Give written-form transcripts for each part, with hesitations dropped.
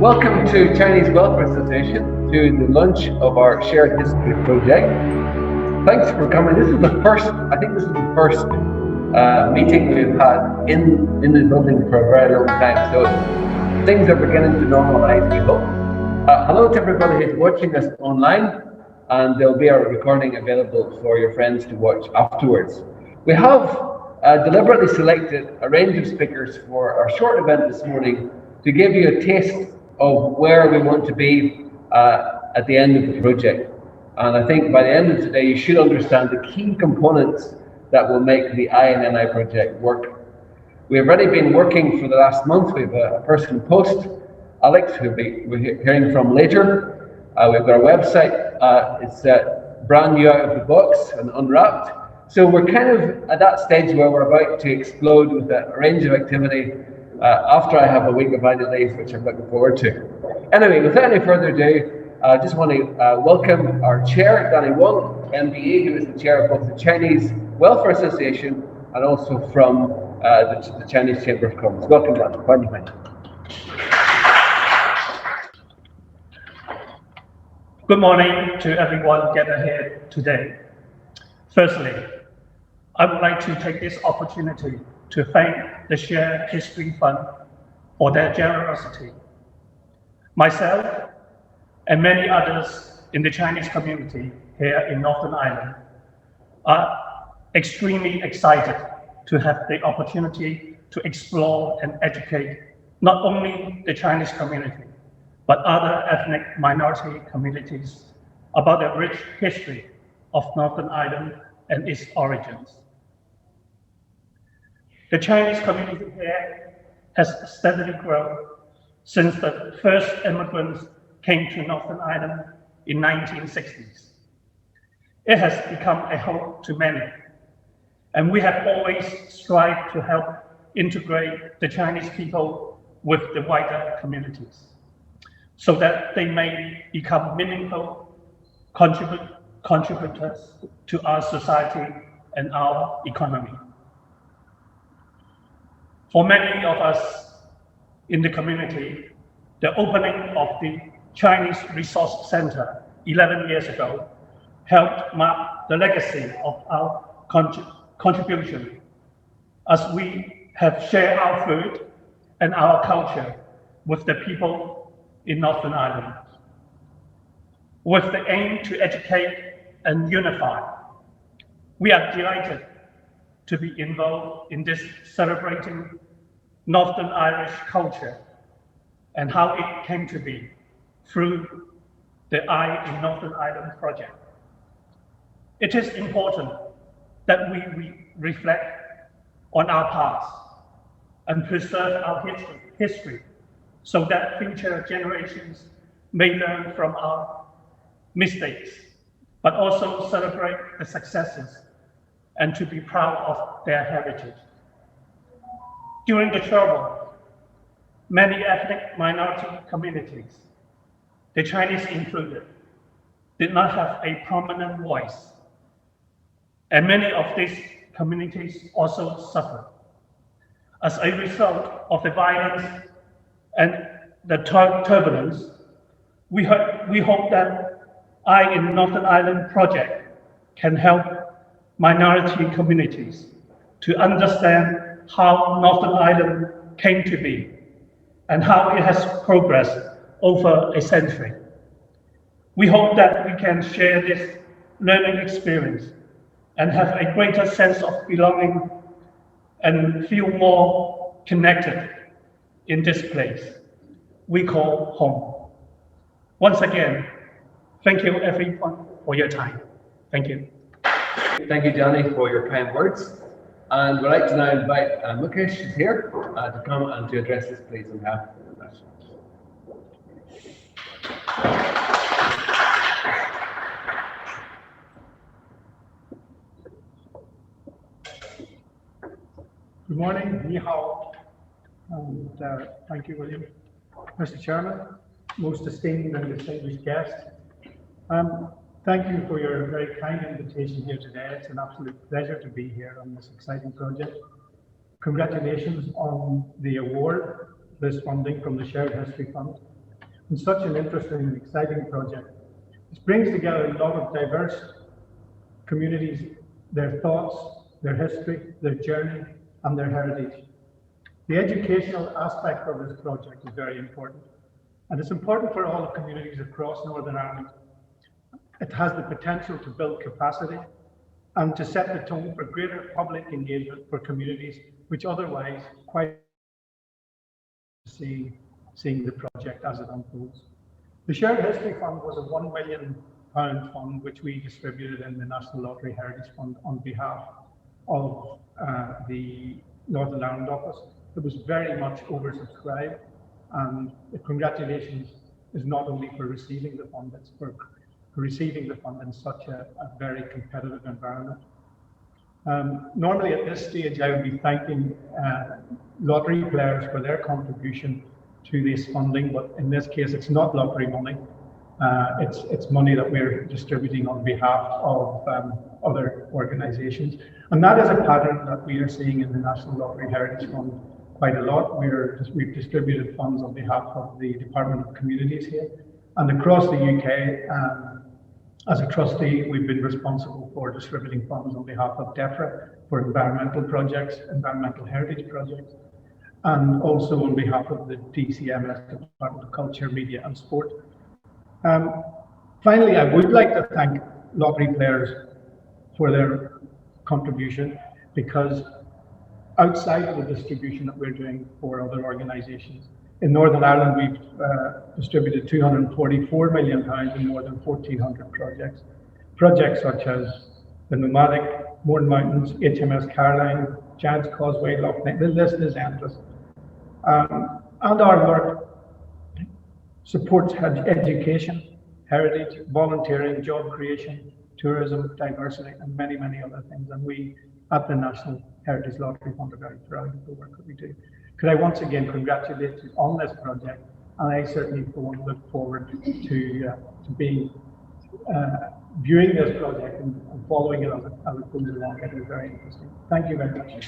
Welcome to Chinese Welfare Association, to the launch of our Shared History project. Thanks for coming. This is the first, I think this is the first meeting we've had in the building for a very long time. So things are beginning to normalize, we hope. Hello to everybody who's watching us online, and there'll be a recording available for your friends to watch afterwards. We have deliberately selected a range of speakers for our short event this morning to give you a taste of where we want to be at the end of the project. And I think by the end of today, you should understand the key components that will make the I project work. We have already been working for the last month. We have a person post, Alex, who we'll be hearing from later. We've got a website. It's brand new out of the box and unwrapped. So we're kind of at that stage where we're about to explode with a range of activity after I have a week of annual leave, which I'm looking forward to. Anyway, without any further ado, I just want to welcome our chair, Danny Wong, MBE, who is the chair of both the Chinese Welfare Association and also from the Chinese Chamber of Commerce. Welcome, Danny. Good morning to everyone gathered here today. Firstly, I would like to take this opportunity to thank the Shared History Fund for their generosity. Myself and many others in the Chinese community here in Northern Ireland are extremely excited to have the opportunity to explore and educate not only the Chinese community, but other ethnic minority communities about the rich history of Northern Ireland and its origins. The Chinese community here has steadily grown since the first immigrants came to Northern Ireland in 1960s. It has become a home to many, and we have always strived to help integrate the Chinese people with the wider communities, so that they may become meaningful contributors to our society and our economy. For many of us in the community, the opening of the Chinese Resource Center 11 years ago helped mark the legacy of our contribution, as we have shared our food and our culture with the people in Northern Ireland. With the aim to educate and unify, we are delighted to be involved in this celebrating Northern Irish culture and how it came to be through the I in Northern Ireland project. It is important that we reflect on our past and preserve our history so that future generations may learn from our mistakes, but also celebrate the successes and to be proud of their heritage. During the trouble, many ethnic minority communities, the Chinese included, did not have a prominent voice, and many of these communities also suffered. As a result of the violence and the turbulence, we hope that I in Northern Ireland project can help minority communities to understand how Northern Ireland came to be and how it has progressed over a century. We hope that we can share this learning experience and have a greater sense of belonging and feel more connected in this place we call home. Once again, thank you everyone for your time. Thank you. Thank you, Johnny, for your kind words. And we'd like to now invite Mukesh, who's here, to come and to address this, please, on behalf of the national. Good morning, ni hao, and thank you, William. Mr. Chairman, most esteemed and distinguished guests, thank you for your very kind invitation here today. It's an absolute pleasure to be here on this exciting project. Congratulations on the award, this funding from the Shared History Fund. in such an interesting and exciting project. It brings together a lot of diverse communities, their thoughts, their history, their journey, and their heritage. The educational aspect of this project is very important, and it's important for all the communities across Northern Ireland. It has the potential to build capacity and to set the tone for greater public engagement for communities which otherwise quite seeing the project as it unfolds. The Shared History Fund was a £1 million fund which we distributed in the National Lottery Heritage Fund on behalf of the Northern Ireland office. It was very much oversubscribed, and the congratulations is not only for receiving the fund, it's for receiving the fund in such a very competitive environment. Normally at this stage I would be thanking lottery players for their contribution to this funding, but in this case it's not lottery money. It's money that we're distributing on behalf of other organisations, and that is a pattern that we are seeing in the National Lottery Heritage Fund quite a lot. We've distributed funds on behalf of the Department of Communities here, and across the UK. As a trustee, we've been responsible for distributing funds on behalf of DEFRA for environmental projects, environmental heritage projects, and also on behalf of the DCMS, Department of Culture, Media and Sport. Finally, I would like to thank lottery players for their contribution, because outside of the distribution that we're doing for other organisations, in Northern Ireland, we've distributed £244 million in more than 1,400 projects. Projects such as the Nomadic, Mourne Mountains, HMS Caroline, Giant's Causeway, Lough Neagh, the list is endless. And our work supports education, heritage, volunteering, job creation, tourism, diversity, and many, many other things. And we at the National Heritage Lottery Fund are very proud of the work that we do. Could I once again congratulate you on this project, and I certainly look forward to being viewing this project and following it as it goes along. It is very interesting. Thank you very much.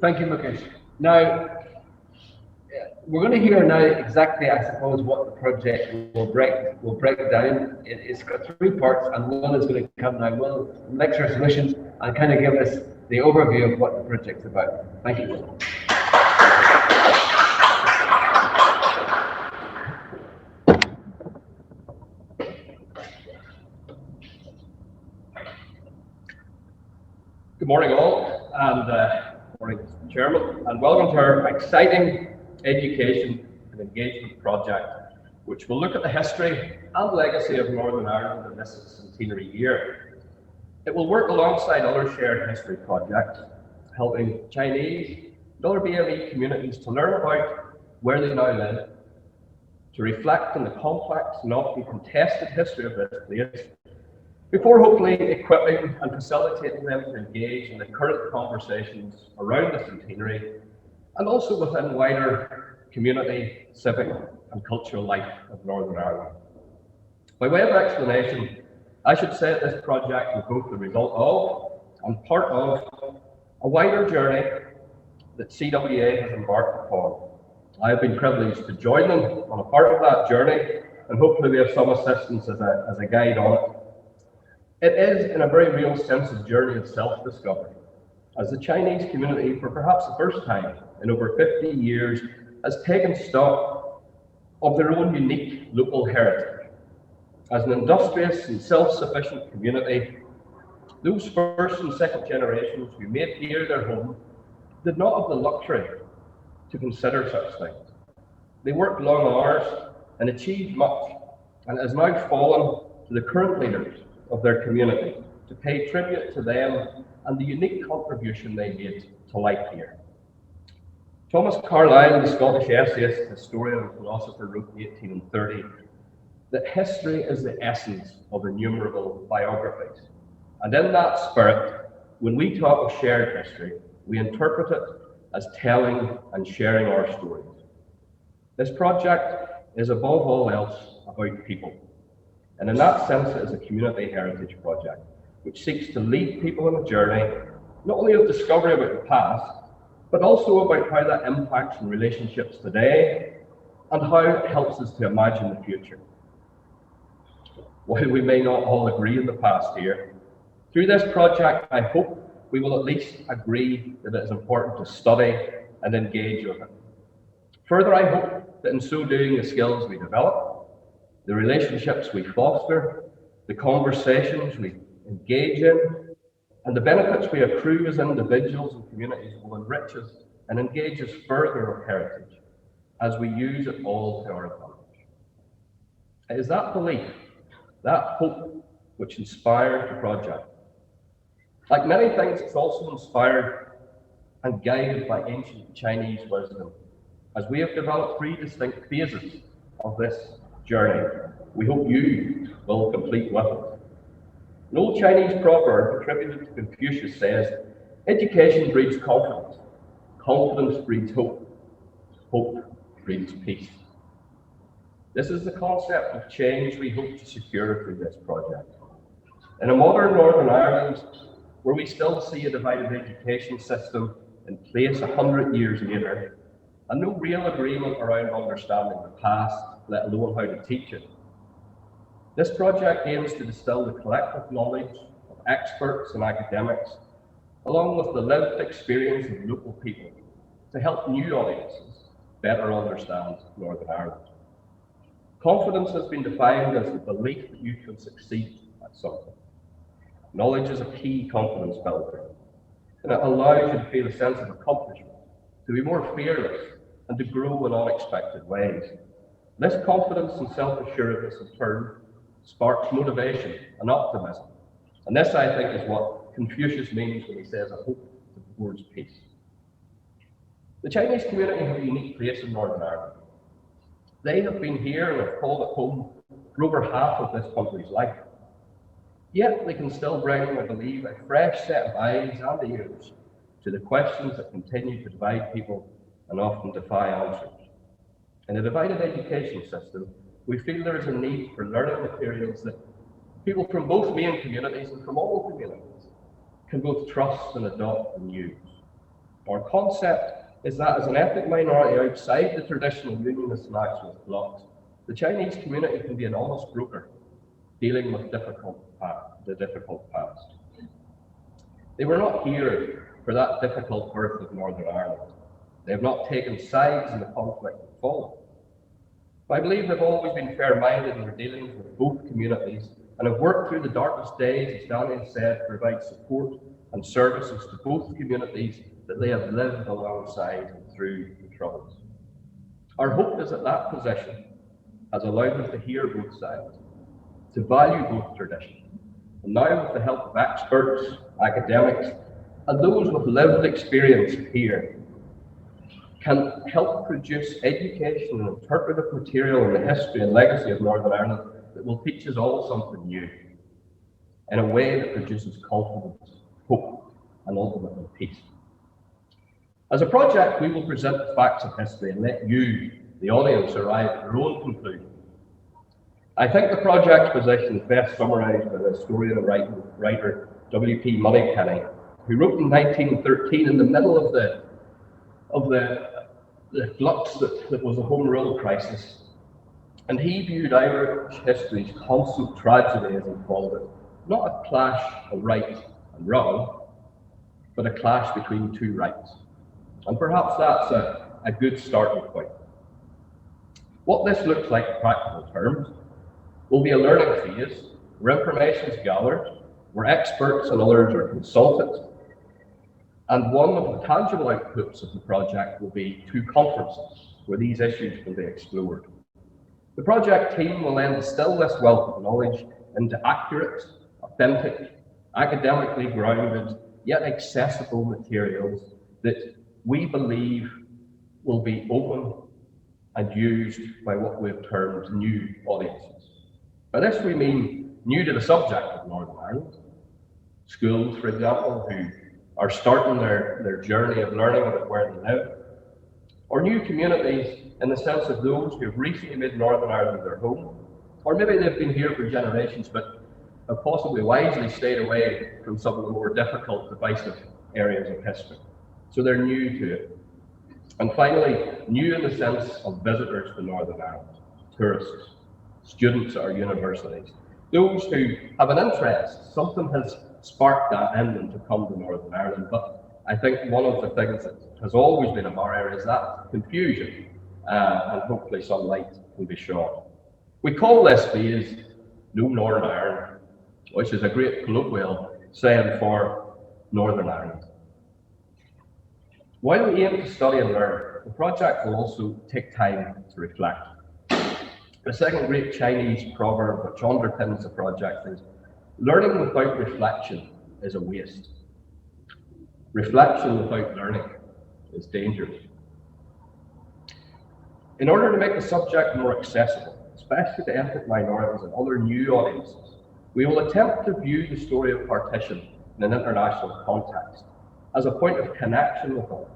Thank you, Mukesh. Now, we're going to hear now exactly, I suppose, what the project will break down. It's got three parts, and one is going to come now. Will lecture solutions and kind of give us the overview of what the project's about. Thank you. Good morning, all, and morning, Mr. Chairman, and welcome to our exciting education and engagement project, which will look at the history and legacy of Northern Ireland in this centenary year. It will work alongside other shared history projects, helping Chinese and other BME communities to learn about where they now live, to reflect on the complex and often contested history of this place, before hopefully equipping and facilitating them to engage in the current conversations around the centenary, and also within wider community, civic and cultural life of Northern Ireland. By way of explanation, I should say that this project is both the result of and part of a wider journey that CWA has embarked upon. I have been privileged to join them on a part of that journey, and hopefully we have some assistance as a guide on it. It is, in a very real sense, a journey of self-discovery, as the Chinese community, for perhaps the first time in over 50 years, has taken stock of their own unique local heritage. As an industrious and self-sufficient community, those first and second generations who made here their home did not have the luxury to consider such things. They worked long hours and achieved much, and it has now fallen to the current leaders of their community to pay tribute to them and the unique contribution they made to life here. Thomas Carlyle, the Scottish essayist, historian and philosopher, wrote in 1830 that history is the essence of innumerable biographies. And in that spirit, when we talk of shared history, we interpret it as telling and sharing our stories. This project is above all else about people. And in that sense, it is a community heritage project, which seeks to lead people on a journey not only of discovery about the past, but also about how that impacts on relationships today and how it helps us to imagine the future. While we may not all agree in the past here, through this project, I hope we will at least agree that it is important to study and engage with it. Further, I hope that in so doing, the skills we develop, the relationships we foster, the conversations we engage in, and the benefits we accrue as individuals and communities will enrich us and engage us further with heritage as we use it all to our advantage. It is that belief, that hope, which inspires the project. Like many things, it's also inspired and guided by ancient Chinese wisdom. As we have developed 3 distinct phases of this journey, we hope you will complete with it. An old Chinese proverb attributed to Confucius says, "Education breeds confidence, confidence breeds hope, hope breeds peace." This is the concept of change we hope to secure through this project. In a modern Northern Ireland, where we still see a divided education system in place 100 years later, and no real agreement around understanding the past, let alone how to teach it, this project aims to distill the collective knowledge of experts and academics, along with the lived experience of local people, to help new audiences better understand Northern Ireland. Confidence has been defined as the belief that you can succeed at something. Knowledge is a key confidence builder, and it allows you to feel a sense of accomplishment, to be more fearless, and to grow in unexpected ways. This confidence and self-assuredness in turn sparks motivation and optimism. And this, I think, is what Confucius means when he says, "I hope towards peace." The Chinese community have a unique place in Northern Ireland. They have been here and have called it home for over half of this country's life. Yet they can still bring, I believe, a fresh set of eyes and ears to the questions that continue to divide people and often defy answers. In a divided education system, we feel there is a need for learning materials that people from both main communities and from all communities can both trust and adopt and use. Our concept is that as an ethnic minority outside the traditional unionist nationalist blocs, the Chinese community can be an honest broker dealing with the difficult past. They were not here for that difficult birth of Northern Ireland. They have not taken sides in the conflict that followed. I believe they've always been fair-minded in their dealings with both communities and have worked through the darkest days, as Daniel said, to provide support and services to both communities that they have lived alongside and through the Troubles. Our hope is that that position has allowed them to hear both sides, to value both traditions, and now with the help of experts, academics, and those with lived experience here, can help produce education and interpretive material on the history and legacy of Northern Ireland that will teach us all something new, in a way that produces confidence, hope, and ultimately peace. As a project, we will present the facts of history and let you, the audience, arrive at your own conclusion. I think the project's position is best summarised by the historian and writer W.P. Moneypenny, who wrote in 1913 in the middle of the flux that was the Home Rule crisis. And he viewed Irish history's constant tragedy, as he called it, not a clash of right and wrong, but a clash between two rights. And perhaps that's a good starting point. What this looks like in practical terms will be a learning phase where information is gathered, where experts and others are consulted, and one of the tangible outputs of the project will be 2 conferences where these issues can be explored. The project team will then distill this wealth of knowledge into accurate, authentic, academically grounded, yet accessible materials that we believe will be open and used by what we've termed new audiences. By this we mean new to the subject of Northern Ireland. Schools, for example, who are starting their journey of learning about where they live, or new communities in the sense of those who have recently made Northern Ireland their home, or maybe they've been here for generations but have possibly wisely stayed away from some of the more difficult, divisive areas of history. So they're new to it. And finally, new in the sense of visitors to Northern Ireland, tourists, students at our universities, those who have an interest. Something has sparked that in them to come to Northern Ireland. But I think one of the things that has always been a barrier is that confusion, and hopefully some light can be shone. We call this phase New Northern Ireland, which is a great colloquial saying for Northern Ireland. While we aim to study and learn, the project will also take time to reflect. The second great Chinese proverb which underpins the project is, learning without reflection is a waste. Reflection without learning is dangerous. In order to make the subject more accessible, especially to ethnic minorities and other new audiences, we will attempt to view the story of partition in an international context, as a point of connection with others.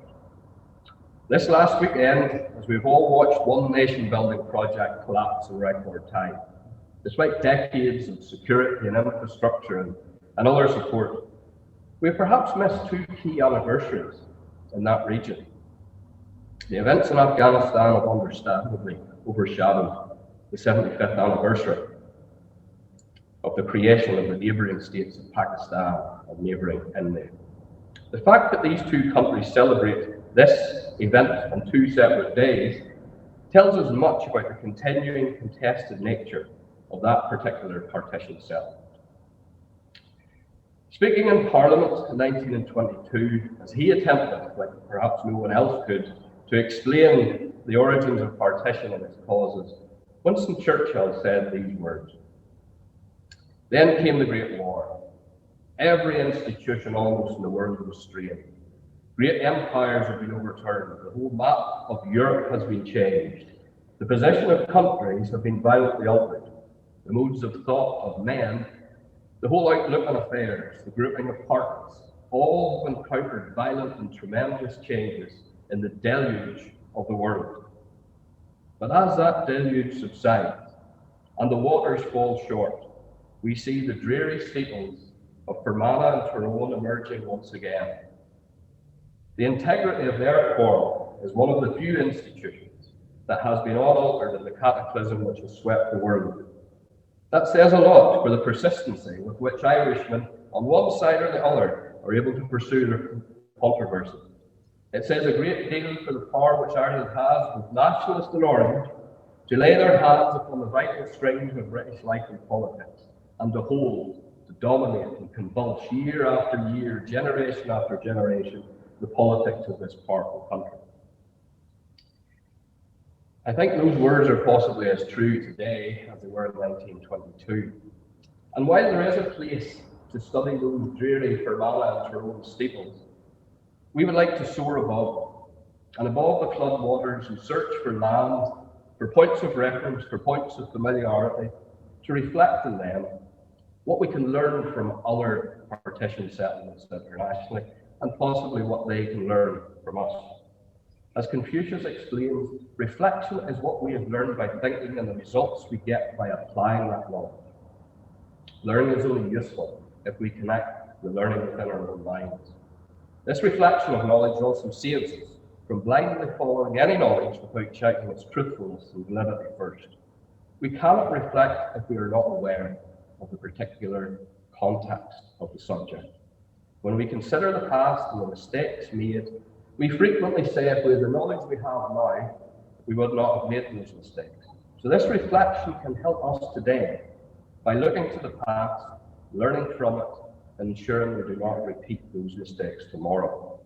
This last weekend, as we've all watched one nation-building project collapse in record time, despite decades of security and infrastructure and other support, we've perhaps missed two key anniversaries in that region. The events in Afghanistan have understandably overshadowed the 75th anniversary of the creation of the neighbouring states of Pakistan and neighbouring India. The fact that these two countries celebrate this event on two separate days tells us much about the continuing contested nature of that particular partition settlement. Speaking in Parliament in 1922, as he attempted, like perhaps no one else could, to explain the origins of partition and its causes, Winston Churchill said these words: "Then came the Great War. Every institution almost in the world was strained. Great empires have been overturned. The whole map of Europe has been changed. The position of countries have been violently altered. The modes of thought of men, the whole outlook on affairs, the grouping of parties, all have encountered violent and tremendous changes in the deluge of the world. But as that deluge subsides and the waters fall short, we see the dreary steeples of Fermanagh and Tyrone emerging once again. The integrity of their quarrel is one of the few institutions that has been unaltered in the cataclysm which has swept the world. That says a lot for the persistency with which Irishmen, on one side or the other, are able to pursue their controversy. It says a great deal for the power which Ireland has, both nationalist and orange, to lay their hands upon the vital strings of British life and politics, and to hold, to dominate and convulse year after year, generation after generation, the politics of this powerful country. I think those words are possibly as true today as they were in 1922. And while there is a place to study those dreary Fermanagh and Tyrone steeples, we would like to soar above them, and above the flood waters and search for land, for points of reference, for points of familiarity, to reflect on them, what we can learn from other partition settlements internationally, and possibly what they can learn from us. As Confucius explains, reflection is what we have learned by thinking and the results we get by applying that knowledge. Learning is only useful if we connect the learning within our own minds. This reflection of knowledge also saves us from blindly following any knowledge without checking its truthfulness and validity first. We cannot reflect if we are not aware of the particular context of the subject. When we consider the past and the mistakes made, we frequently say if we had the knowledge we have now, we would not have made those mistakes. So this reflection can help us today by looking to the past, learning from it, and ensuring we do not repeat those mistakes tomorrow.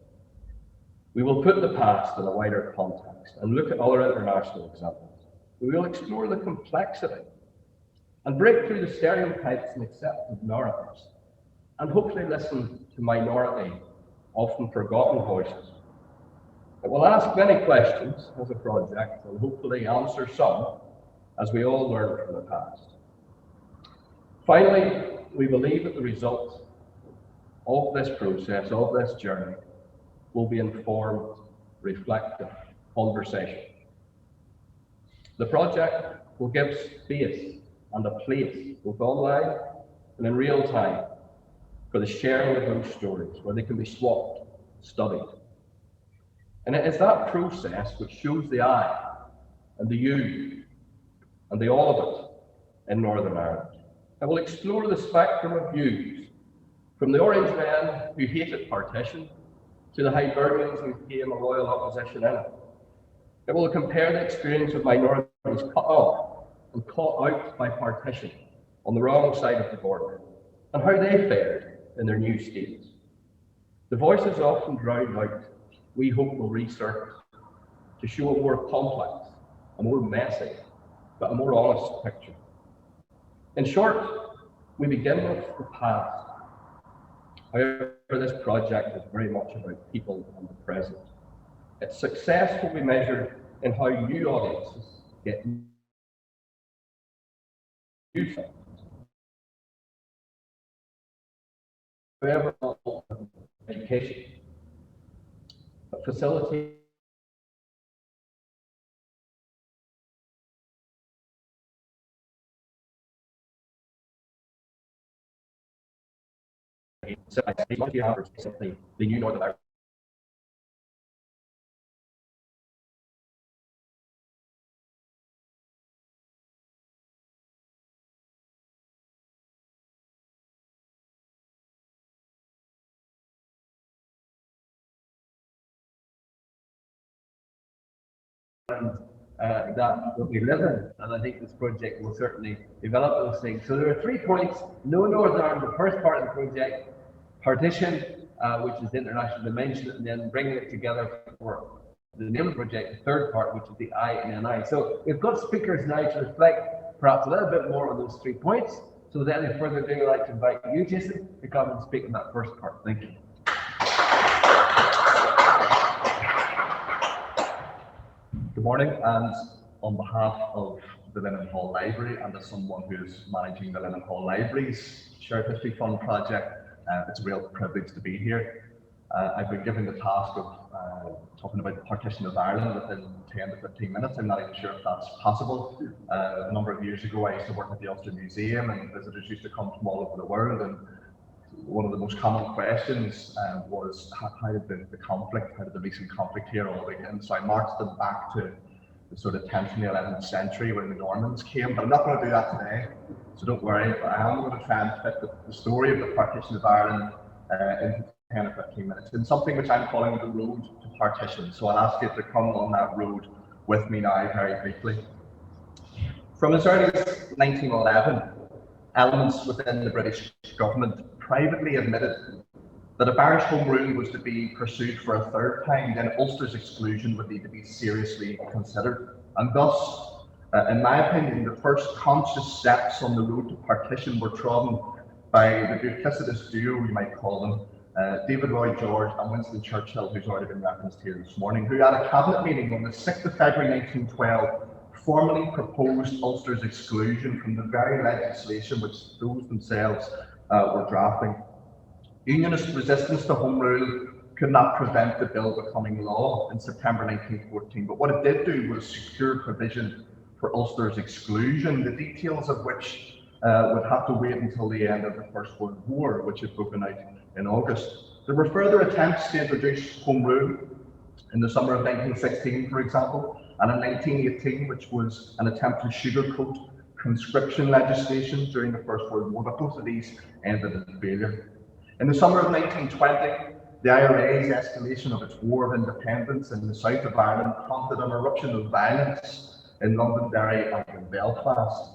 We will put the past in a wider context and look at other international examples. We will explore the complexity and break through the stereotypes and accepted narratives, and hopefully listen to minority, often forgotten voices. It will ask many questions as a project and hopefully answer some as we all learn from the past. Finally, we believe that the results of this process, of this journey, will be informed, reflective conversation. The project will give space and a place, both online and in real time, for the sharing of those stories, where they can be swapped, studied. And it is that process which shows the I and the you and the all of it in Northern Ireland. I will explore the spectrum of views, from the Orange men who hated partition to the Hibernians who came a royal opposition in it. It will compare the experience of minorities cut off and caught out by partition on the wrong side of the border, and how they fared in their new states. The voices often drowned out, we hope will resurface to show a more complex, a more messy, but a more honest picture. In short, we begin with the past. However, this project is very much about people and the present. Its success will be measured in how you audiences get new things. However, education, but facilitate the new Northern Ireland. That we live in, and I think this project will certainly develop those things. So there are 3 points. No Northern Ireland, the first part of the project, partition, which is the international dimension, and then bringing it together for the name of the project, the third part, which is the I and NI. So we've got speakers now to reflect perhaps a little bit more on those 3 points. So without any further ado, I'd like to invite you, Jason, to come and speak on that first part. Thank you. Good morning, and on behalf of the Lennon Hall Library and as someone who is managing the Lennon Hall Library's Shared History Fund project, it's a real privilege to be here. I've been given the task of talking about the partition of Ireland within 10 to 15 minutes. I'm not even sure if that's possible. A number of years ago, I used to work at the Ulster Museum, and visitors used to come from all over the world, and one of the most common questions was how did the recent conflict here all begin? So I marched them back to the sort of 10th and the 11th century when the Normans came, but I'm not going to do that today, so don't worry. But I am going to try and fit the story of the partition of Ireland into 10 or 15 minutes in something which I'm calling the road to partition. So I'll ask you to come on that road with me now very briefly. From as early as 1911, elements within the British government privately admitted that if Irish Home Rule was to be pursued for a third time, then Ulster's exclusion would need to be seriously considered. And thus, in my opinion, the first conscious steps on the road to partition were trodden by the duplicitous duo, we might call them, David Lloyd George and Winston Churchill, who's already been referenced here this morning, who at a cabinet meeting on the 6th of February 1912 formally proposed Ulster's exclusion from the very legislation which those themselves were drafting. Unionist resistance to Home Rule could not prevent the bill becoming law in September 1914, but what it did do was secure provision for Ulster's exclusion, the details of which would have to wait until the end of the First World War, which had broken out in August. There were further attempts to introduce Home Rule in the summer of 1916, for example, and in 1918, which was an attempt to sugarcoat conscription legislation during the First World War, but both of these ended in failure. In the summer of 1920, the IRA's escalation of its war of independence in the south of Ireland prompted an eruption of violence in Londonderry and in Belfast.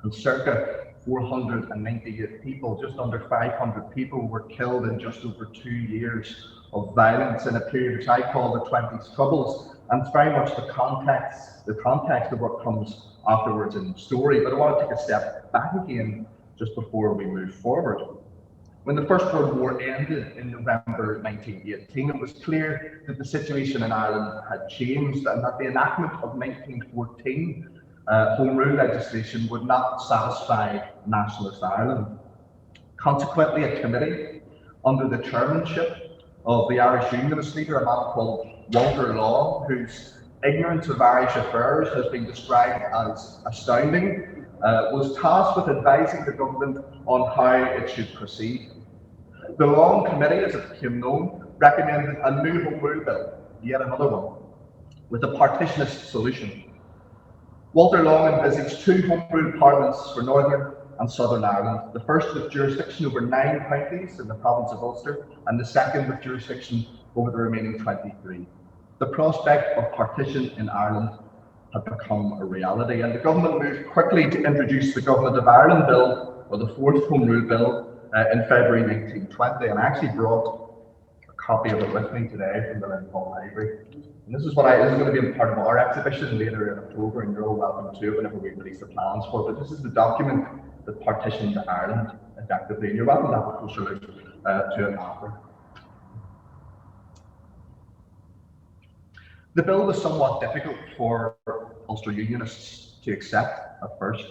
And circa 498 people, just under 500 people, were killed in just over 2 years of violence in a period which I call the 20s Troubles. And it's very much the context of what comes afterwards in the story. But I want to take a step back again just before we move forward. When the First World War ended in November 1918, it was clear that the situation in Ireland had changed and that the enactment of 1914 Home Rule legislation would not satisfy nationalist Ireland. Consequently, a committee under the chairmanship of the Irish Unionist leader, a man called Walter Long, whose ignorance of Irish affairs has been described as astounding, was tasked with advising the government on how it should proceed. The Long Committee, as it became known, recommended a new Home Rule Bill, yet another one, with a partitionist solution. Walter Long envisaged two Home Rule parliaments for Northern and Southern Ireland, the first with jurisdiction over 9 counties in the province of Ulster, and the second with jurisdiction over the remaining 23. The prospect of partition in Ireland had become a reality, and the government moved quickly to introduce the Government of Ireland Bill, or the fourth Home Rule Bill, in February 1920, and I actually brought a copy of it with me today from the Lynn Hall Library. And this is going to be a part of our exhibition later in October, and you're all welcome to it whenever we release the plans for it. But this is the document that partitioned Ireland effectively, and you're welcome to have a closer look to it after. The bill was somewhat difficult for Ulster Unionists to accept at first.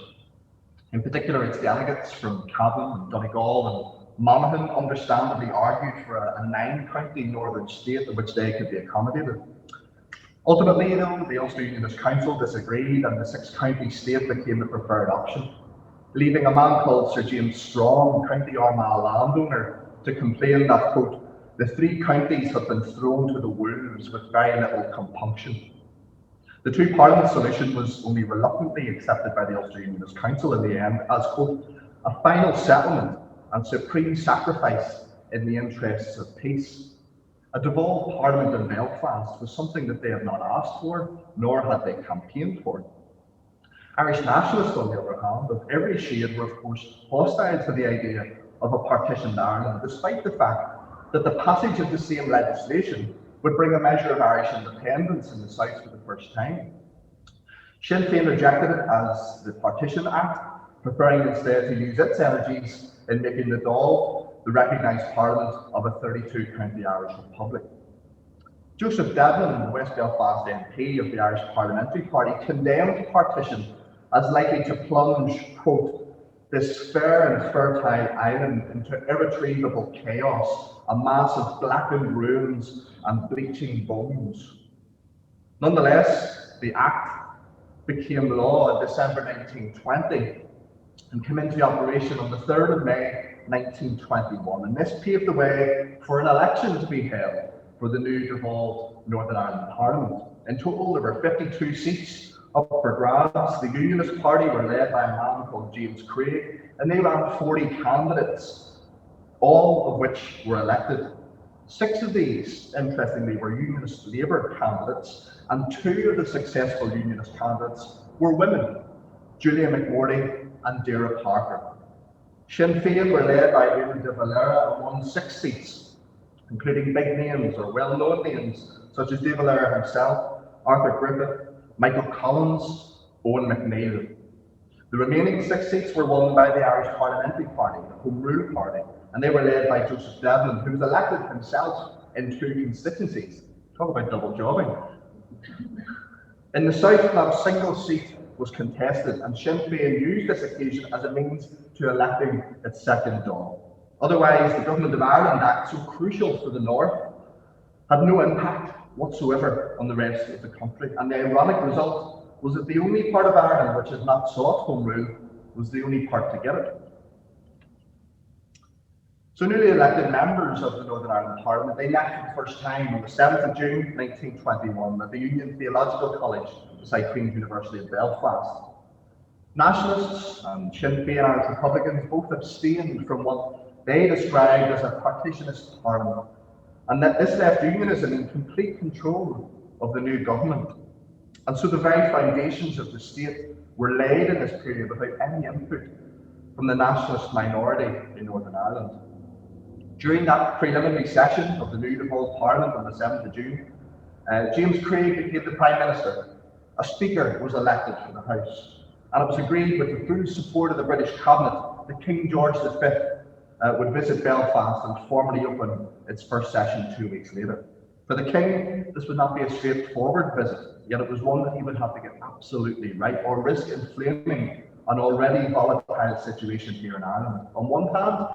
In particular, its delegates from Cavan and Donegal and Monaghan understandably argued for a 9-county northern state in which they could be accommodated. Ultimately, though, the Ulster Unionist Council disagreed, and the 6-county state became the preferred option, leaving a man called Sir James Strong, County Armagh landowner, to complain that, quote, the 3 counties have been thrown to the wolves with very little compunction. The two-parliament solution was only reluctantly accepted by the Ulster Unionist Council in the end as, quote, a final settlement and supreme sacrifice in the interests of peace. A devolved parliament in Belfast was something that they had not asked for, nor had they campaigned for. Irish nationalists, on the other hand, of every shade, were of course hostile to the idea of a partitioned Ireland, despite the fact that the passage of the same legislation would bring a measure of Irish independence in the South for the first time. Sinn Féin rejected it as the Partition Act, preferring instead to use its energies in making the Dáil the recognised parliament of a 32-county Irish Republic. Joseph Devlin, the West Belfast MP of the Irish Parliamentary Party, condemned partition as likely to plunge, quote, this fair and fertile island into irretrievable chaos, a mass of blackened ruins and bleaching bones. Nonetheless, the Act became law in December 1920 and came into operation on the 3rd of May 1921, and this paved the way for an election to be held for the new devolved Northern Ireland Parliament. In total, there were 52 seats up for grabs. The Unionist Party were led by a man called James Craig, and they ran 40 candidates, all of which were elected. 6 of these, interestingly, were Unionist Labour candidates, and 2 of the successful Unionist candidates were women, Julia McMorty and Deirdre Parker. Sinn Féin were led by Amy de Valera and won 6 seats, including big names or well-known names such as de Valera himself, Arthur Griffith, Michael Collins, Owen McNeill. The remaining 6 seats were won by the Irish Parliamentary Party, the Home Rule Party, and they were led by Joseph Devlin, who was elected himself in 2 constituencies. Talk about double jobbing. In the South, not a single seat was contested, and Sinn Féin used this occasion as a means to electing its second Dáil. Otherwise, the Government of Ireland Act, so crucial for the North, had no impact whatsoever on the rest of the country, and the ironic result was that the only part of Ireland which had not sought Home Rule was the only part to get it. So newly elected members of the Northern Ireland Parliament, they met for the first time on the 7th of June 1921 at the Union Theological College beside Queen's University of Belfast. Nationalists and Sinn Féin Irish Republicans both abstained from what they described as a partitionist parliament, and that this left Unionism in complete control of the new government. And so the very foundations of the state were laid in this period without any input from the nationalist minority in Northern Ireland. During that preliminary session of the new devolved Parliament on the 7th of June, James Craig became the Prime Minister. A Speaker was elected for the House, and it was agreed with the full support of the British Cabinet that King George V would visit Belfast and formally open its first session 2 weeks later. For the King, this would not be a straightforward visit, yet it was one that he would have to get absolutely right, or risk inflaming an already volatile situation here in Ireland. On one hand,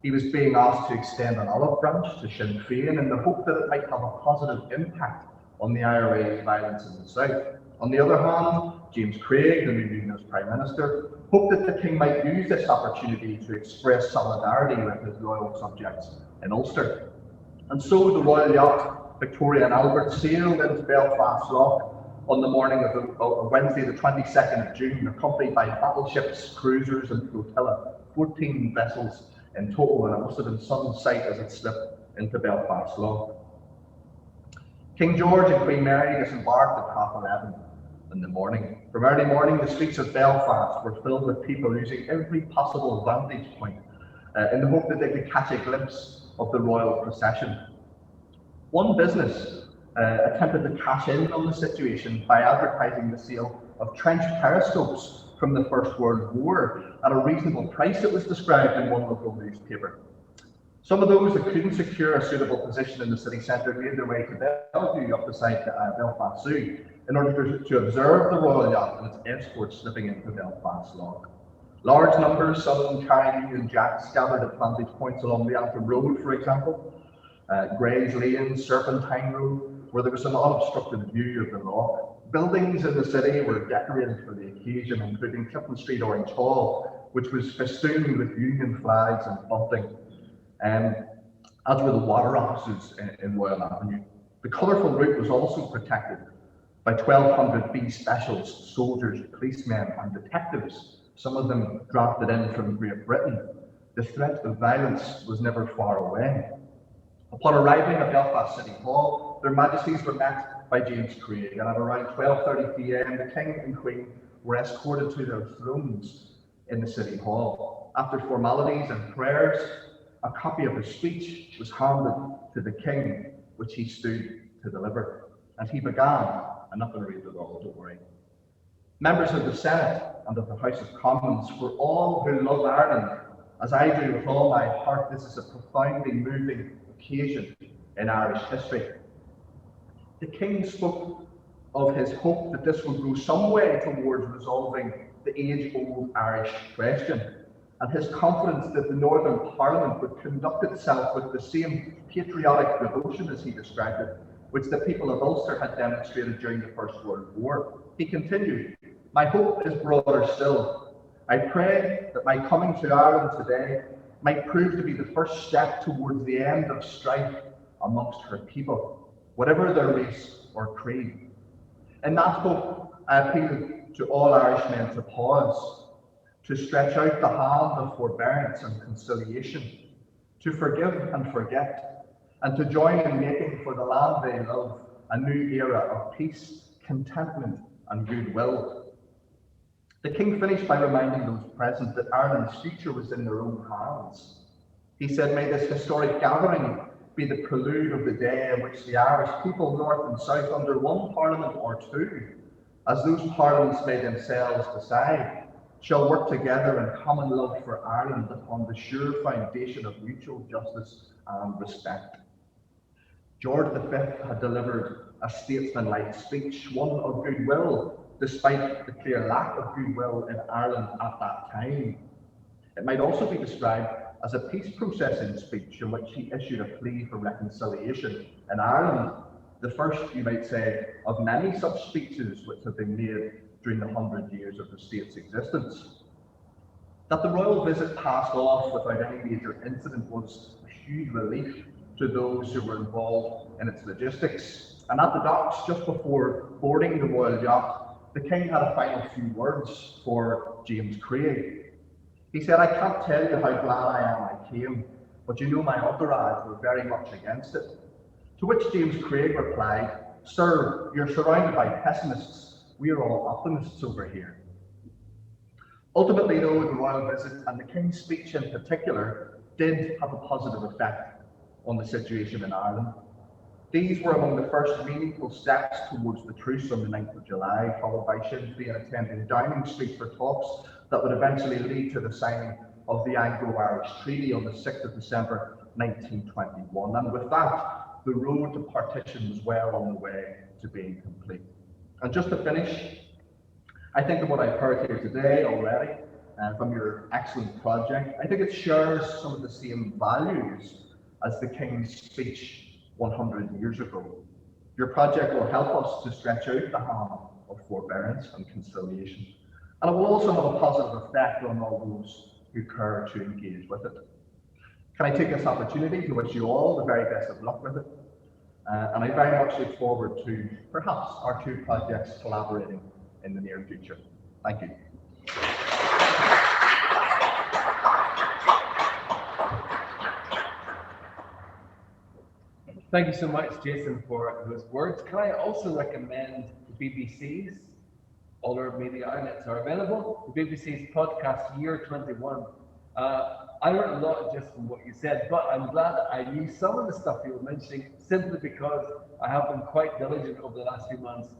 he was being asked to extend an olive branch to Sinn Féin in the hope that it might have a positive impact on the IRA's violence in the South. On the other hand, James Craig, the new Unionist Prime Minister, hoped that the king might use this opportunity to express solidarity with his loyal subjects in Ulster. And so the Royal Yacht Victoria and Albert sailed into Belfast Lough on the morning of Wednesday, the 22nd of June, accompanied by battleships, cruisers, and flotilla, 14 vessels in total, and it must have been some sight as it slipped into Belfast Lough. King George and Queen Mary disembarked at 11:30 in the morning. From early morning, the streets of Belfast were filled with people using every possible vantage point in the hope that they could catch a glimpse of the royal procession. One business attempted to cash in on the situation by advertising the sale of trench periscopes from the First World War at a reasonable price, it was described in one local newspaper. Some of those that couldn't secure a suitable position in the city centre made their way to Bellevue up beside Belfast Zoo in order to observe the Royal Yacht and its escort slipping into Belfast Lough. Large numbers, some carrying Union Jacks, gathered at vantage points along the Antrim Road, for example, Gray's Lane, Serpentine Road, where there was an unobstructed view of the loch. Buildings in the city were decorated for the occasion, including Clifton Street Orange Hall, which was festooned with Union flags and bunting, as were the water offices in Royal Avenue. The colourful route was also protected by 1,200 B specials, soldiers, policemen and detectives, some of them drafted in from Great Britain. The threat of violence was never far away. Upon arriving at Belfast City Hall, their Majesties were met by James Craig, and at around 12:30 p.m. the King and Queen were escorted to their thrones in the City Hall. After formalities and prayers, a copy of his speech was handed to the King, which he stood to deliver. And he began, I'm not going to read it all, don't worry. Members of the Senate and of the House of Commons, for all who love Ireland, as I do with all my heart, this is a profoundly moving occasion in Irish history. The King spoke of his hope that this would go some way towards resolving the age-old Irish question, and his confidence that the Northern Parliament would conduct itself with the same patriotic devotion, as he described it, which the people of Ulster had demonstrated during the First World War. He continued, "My hope is broader still. I pray that my coming to Ireland today might prove to be the first step towards the end of strife amongst her people, whatever their race or creed. In that hope, I appeal to all Irishmen to pause, to stretch out the hand of forbearance and conciliation, to forgive and forget, and to join in making for the land they love a new era of peace, contentment, and goodwill." The King finished by reminding those present that Ireland's future was in their own hands. He said, "May this historic gathering be the prelude of the day in which the Irish people, north and south, under one parliament or two, as those parliaments may themselves decide, shall work together in common love for Ireland upon the sure foundation of mutual justice and respect." George V had delivered a statesmanlike speech, one of goodwill, despite the clear lack of goodwill in Ireland at that time. It might also be described as a peace processing speech in which he issued a plea for reconciliation in Ireland, the first, you might say, of many such speeches which have been made during the 100 years of the state's existence. That the royal visit passed off without any major incident was a huge relief to those who were involved in its logistics. And at the docks, just before boarding the royal yacht, the King had a final few words for James Craig. He said, "I can't tell you how glad I am I came, but you know my entourage were very much against it." To which James Craig replied, "Sir, you're surrounded by pessimists. We are all optimists over here." Ultimately, though, the royal visit and the King's speech in particular did have a positive effect on the situation in Ireland. These were among the first meaningful steps towards the truce on the 9th of July, followed by Sinn Féin attending Downing Street for talks that would eventually lead to the signing of the Anglo-Irish Treaty on the 6th of December 1921. And with that, the road to partition was well on the way to being complete. And just to finish, I think of what I've heard here today already from your excellent project. I think it shares some of the same values as the King's speech 100 years ago. Your project will help us to stretch out the hand of forbearance and conciliation And it will also have a positive effect on all those who care to engage with it. Can I take this opportunity to wish you all the very best of luck with it? And I very much look forward to perhaps our two projects collaborating in the near future. Thank you. Thank you so much, Jason, for those words. Can I also recommend the BBC's, all our media outlets are available, the BBC's podcast Year 21. I learned a lot just from what you said, but I'm glad I knew some of the stuff you were mentioning simply because I have been quite diligent over the last few months,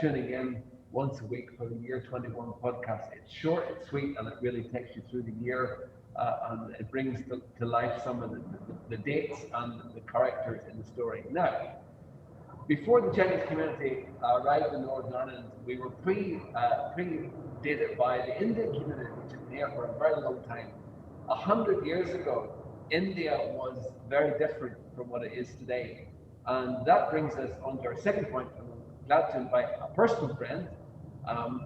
tuning in once a week for the Year 21 podcast. It's short, it's sweet, and it really takes you through the year, and it brings to life some of the dates and the characters in the story. Now, before the Chinese community arrived in Northern Ireland, we were predated by the Indian community, which has been here for a very long time. 100 years ago, India was very different from what it is today. And that brings us on to our second point. I'm glad to invite a personal friend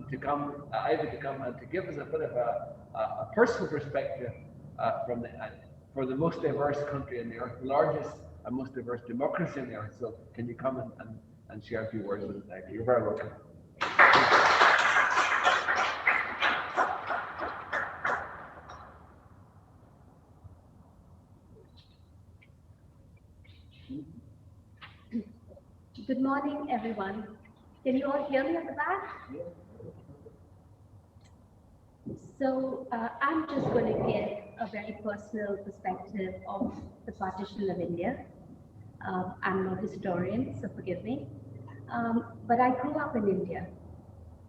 to come, Ivy, to come and to give us a bit of a personal perspective for the most diverse country on the earth, the largest and most diverse democracy on the earth. So can you come and share a few words with us, Ivy? You're very welcome. Good morning, everyone. Can you all hear me at the back? So I'm just going to give a very personal perspective of the partition of India. I'm no historian, so forgive me. But I grew up in India,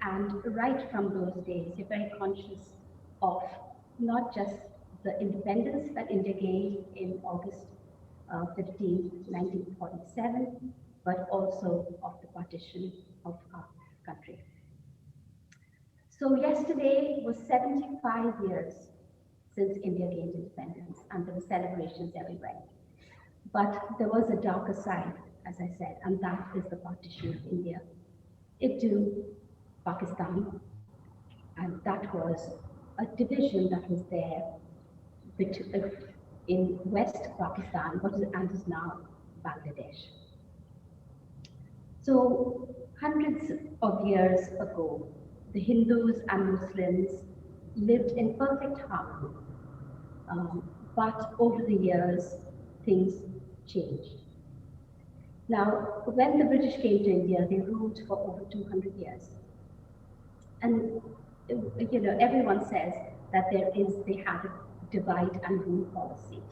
and right from those days, you're very conscious of not just the independence that India gained in August 15, 1947, but also of the partition of our country. So yesterday was 75 years since India gained independence, and there were celebrations everywhere. But there was a darker side, as I said, and that is the partition of India into Pakistan. And that was a division that was there in West Pakistan, and is now Bangladesh. So hundreds of years ago, the Hindus and Muslims lived in perfect harmony. But over the years, things changed. Now, when the British came to India, they ruled for over 200 years. And everyone says that they had a divide and rule policy.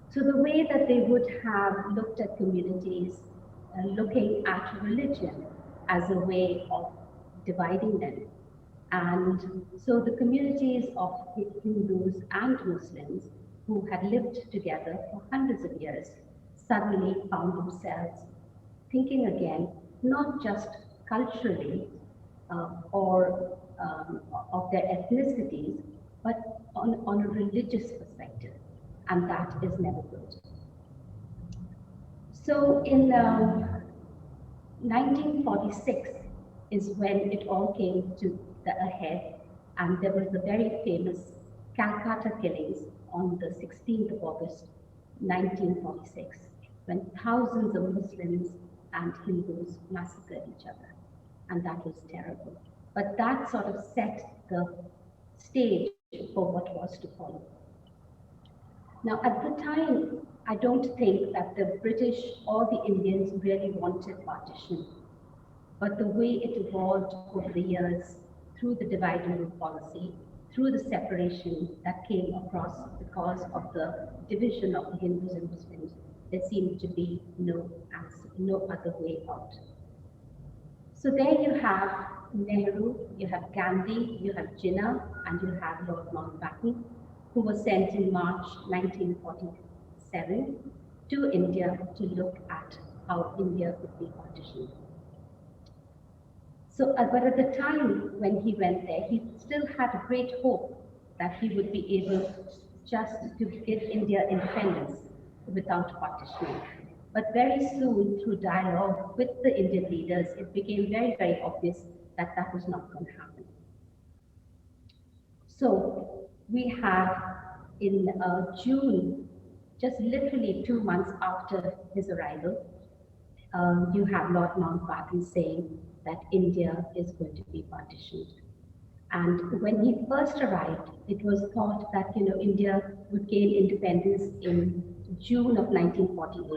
So the way that they would have looked at communities, looking at religion as a way of dividing them. And so the communities of Hindus and Muslims who had lived together for hundreds of years suddenly found themselves thinking again, not just culturally or of their ethnicities, but on a religious perspective, and that is never good. So in 1946 is when it all came to the ahead, and there was the very famous Calcutta killings on the 16th of August, 1946, when thousands of Muslims and Hindus massacred each other, and that was terrible. But that sort of set the stage for what was to follow. Now, at the time, I don't think that the British or the Indians really wanted partition, but the way it evolved over the years through the divide and rule policy, through the separation that came across because of the division of the Hindus and Muslims, there seemed to be no answer, no other way out. So there you have Nehru, you have Gandhi, you have Jinnah, and you have Lord Mountbatten, who was sent in March 1947 to India to look at how India could be partitioned. So, but at the time when he went there, he still had a great hope that he would be able just to give India independence without partitioning. But very soon, through dialogue with the Indian leaders, it became very, very obvious that that was not going to happen. So we had in June, just literally 2 months after his arrival, you have Lord Mountbatten saying that India is going to be partitioned. And when he first arrived, it was thought that India would gain independence in June of 1948,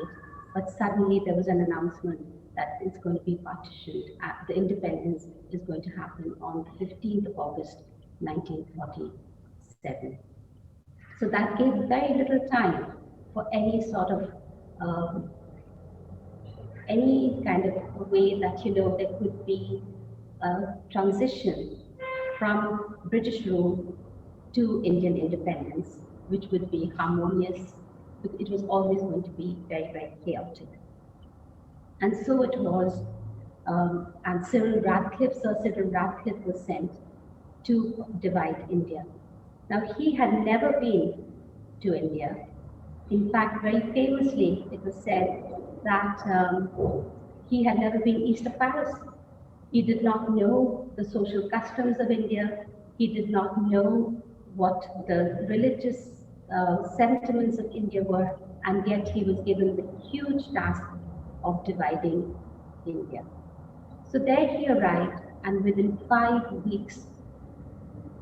but suddenly there was an announcement that it's going to be partitioned. The independence is going to happen on the 15th of August, 1947. So that gave very little time for any sort of any kind of way that there could be a transition from British rule to Indian independence, which would be harmonious. It was always going to be very, very chaotic. And so it was, and Sir Cyril Radcliffe was sent to divide India. Now, he had never been to India. In fact, very famously, it was said that he had never been east of Paris. He did not know the social customs of India. He did not know what the religious sentiments of India were, and yet he was given the huge task of dividing India. So there he arrived, and within 5 weeks,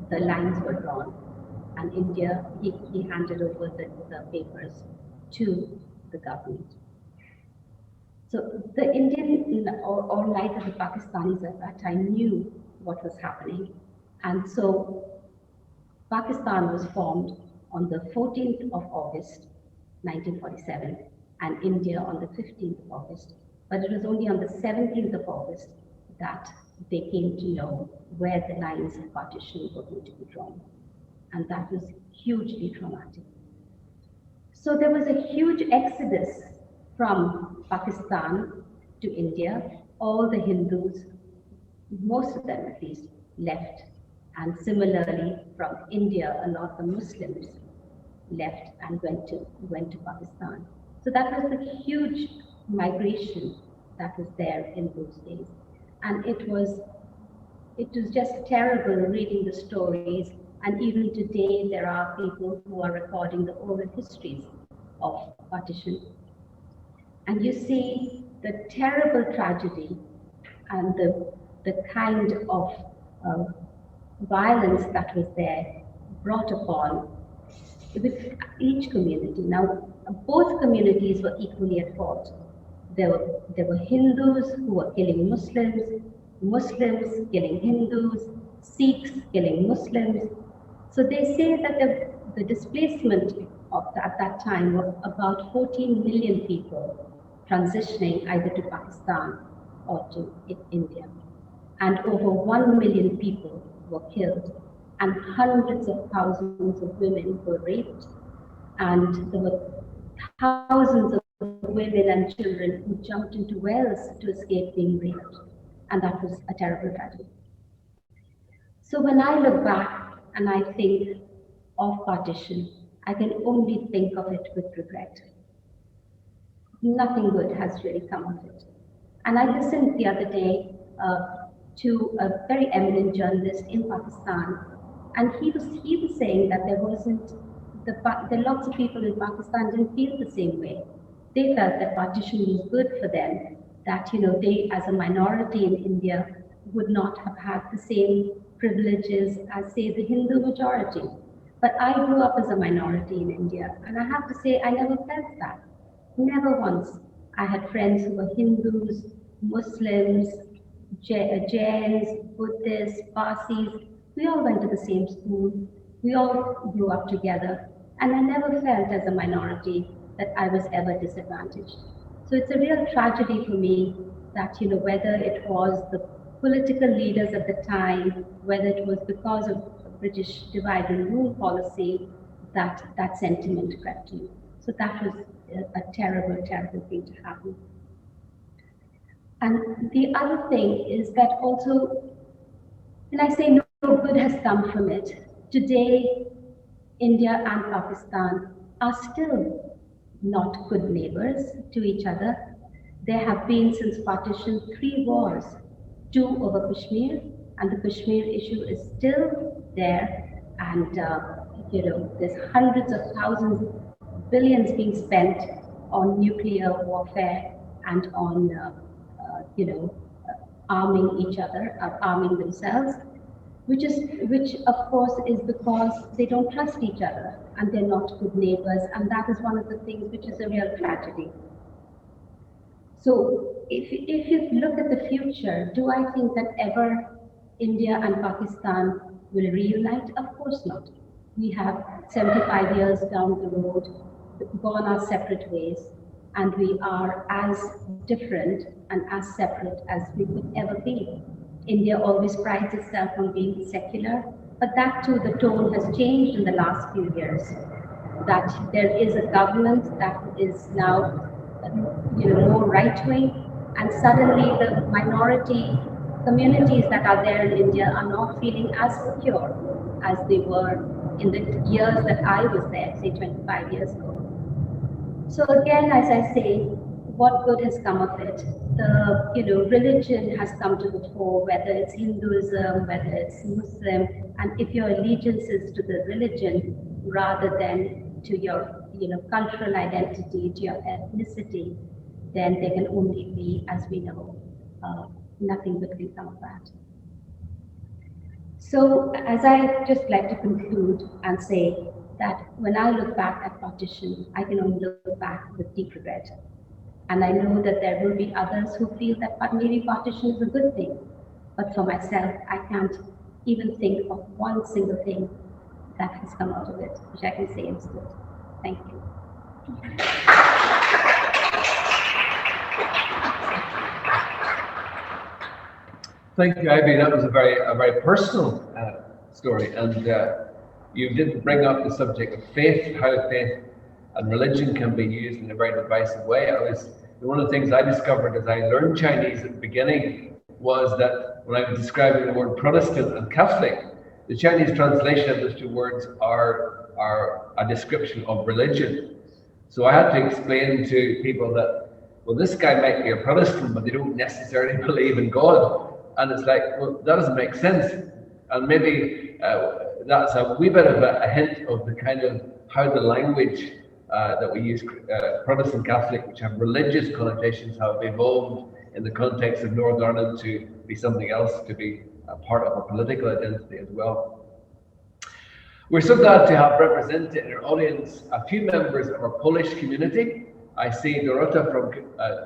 the lines were drawn, and India, he handed over the papers to the government. So the Indian, or neither the Pakistanis at that time knew what was happening. And so Pakistan was formed on the 14th of August, 1947, and India on the 15th of August. But it was only on the 17th of August that they came to know where the lines of partition were going to be drawn. And that was hugely traumatic. So there was a huge exodus from Pakistan to India. All the Hindus, most of them at least, left. And similarly, from India, a lot of the Muslims left and went to Pakistan. So that was the huge migration that was there in those days. And it was just terrible reading the stories. And even today, there are people who are recording the oral histories of partition. And you see the terrible tragedy and the kind of violence that was there brought upon with each community. Now, both communities were equally at fault. There were Hindus who were killing Muslims, Muslims killing Hindus, Sikhs killing Muslims. So they say that the displacement at that time were about 14 million people transitioning either to Pakistan or to India. And over 1 million people were killed, and hundreds of thousands of women were raped, and there were thousands of women and children who jumped into wells to escape being raped, and that was a terrible tragedy. So when I look back and I think of partition, I can only think of it with regret. Nothing good has really come of it. And I listened the other day to a very eminent journalist in Pakistan, and he was saying that there wasn't, lots of people in Pakistan didn't feel the same way. They felt that partition was good for them, that they as a minority in India would not have had the same privileges as, say, the Hindu majority. But I grew up as a minority in India, and I have to say I never felt that. Never once. I had friends who were Hindus, Muslims, Jains, Buddhists, Parsis. We all went to the same school. We all grew up together. And I never felt as a minority that I was ever disadvantaged. So it's a real tragedy for me that, whether it was the political leaders at the time, whether it was because of British divide and rule policy, that sentiment crept in. So that was a terrible, terrible thing to happen. And the other thing is that also, when I say no good has come from it, today India and Pakistan are still not good neighbors to each other. There have been since partition 3 wars, 2 over Kashmir, and the Kashmir issue is still there. And, there's hundreds of thousands, billions being spent on nuclear warfare and on, arming each other, arming themselves, which of course is because they don't trust each other and they're not good neighbors, and that is one of the things which is a real tragedy. So if you look at the future, do I think that ever India and Pakistan will reunite? Of course not. We have 75 years down the road, gone our separate ways, and we are as different and as separate as we could ever be. India always prides itself on being secular, but that too, the tone has changed in the last few years. That there is a government that is now, more right-wing, and suddenly the minority communities that are there in India are not feeling as secure as they were in the years that I was there, say 25 years ago. So again, as I say, what good has come of it? The religion has come to the fore, whether it's Hinduism, whether it's Muslim, and if your allegiance is to the religion rather than to your cultural identity, to your ethnicity, then there can only be, as we know, nothing good can come of that. So, as I just like to conclude and say that when I look back at partition, I can only look back with deep regret. And I know that there will be others who feel that maybe partition is a good thing. But for myself, I can't even think of one single thing that has come out of it, which I can say is good. Thank you. Thank you, Ivy. That was a very personal story, and you did bring up the subject of faith, how faith and religion can be used in a very divisive way. One of the things I discovered as I learned Chinese at the beginning was that when I was describing the word Protestant and Catholic, the Chinese translation of those two words are a description of religion. So I had to explain to people that, well, this guy might be a Protestant, but they don't necessarily believe in God. And it's like, well, that doesn't make sense. And maybe that's a wee bit of a hint of the kind of how the language that we use, Protestant Catholic, which have religious connotations, have evolved in the context of Northern Ireland to be something else, to be a part of a political identity as well. We're so glad to have represented in our audience a few members of our Polish community. I see Dorota from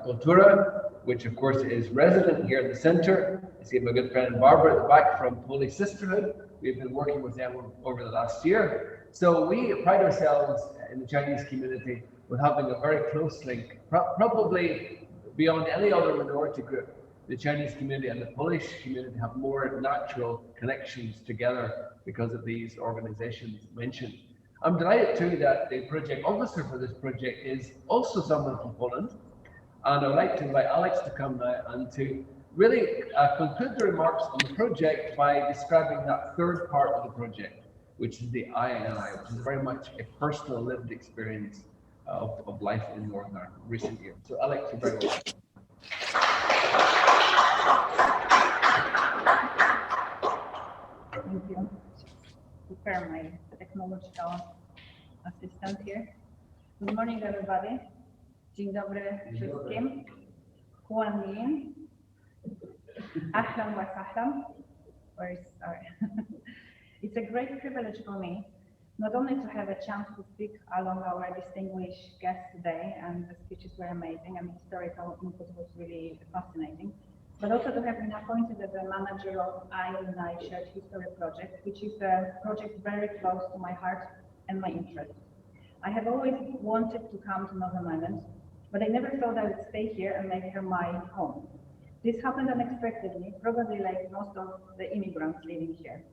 Kultura, which of course is resident here in the centre. I see my good friend Barbara at the back from Polish Sisterhood. We've been working with them over the last year. So we pride ourselves in the Chinese community with having a very close link, probably beyond any other minority group. The Chinese community and the Polish community have more natural connections together because of these organizations mentioned. I'm delighted too that the project officer for this project is also someone from Poland. And I'd like to invite Alex to come now and to really conclude the remarks on the project by describing that third part of the project, which is the I, which is very much a personal lived experience of life in Northern Ireland in recent years. So Alex, you're very welcome. Thank you. Prepare my technological assistant here. Good morning, everybody. Dzień dobry wszystkim. Huan Yin. Ahlan wa sahlan. Sorry. It's a great privilege for me not only to have a chance to speak along our distinguished guests today, and the speeches were amazing and historical input was really fascinating, but also to have been appointed as a manager of I Shared History project, which is a project very close to my heart and my interest. I have always wanted to come to Northern Ireland, but I never thought I would stay here and make her my home. This happened unexpectedly, probably like most of the immigrants living here.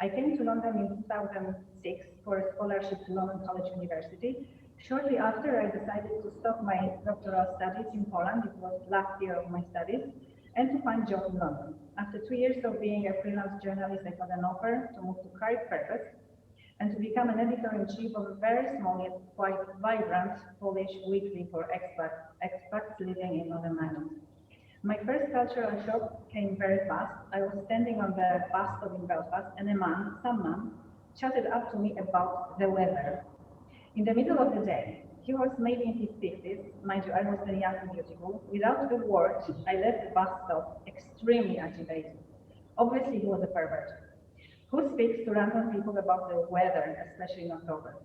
I came to London in 2006 for a scholarship to London College University. Shortly after, I decided to stop my doctoral studies in Poland. It was last year of my studies, and to find a job in London. After 2 years of being a freelance journalist, I got an offer to move to Carrick Purpose and to become an editor-in-chief of a very small yet quite vibrant Polish weekly for expats living in Northern Ireland. My first cultural shock came very fast. I was standing on the bus stop in Belfast, and some man, chatted up to me about the weather. In the middle of the day, he was maybe in his 50s, mind you, I was very young and beautiful. Without a word, I left the bus stop extremely agitated. Obviously, he was a pervert. Who speaks to random people about the weather, especially in October?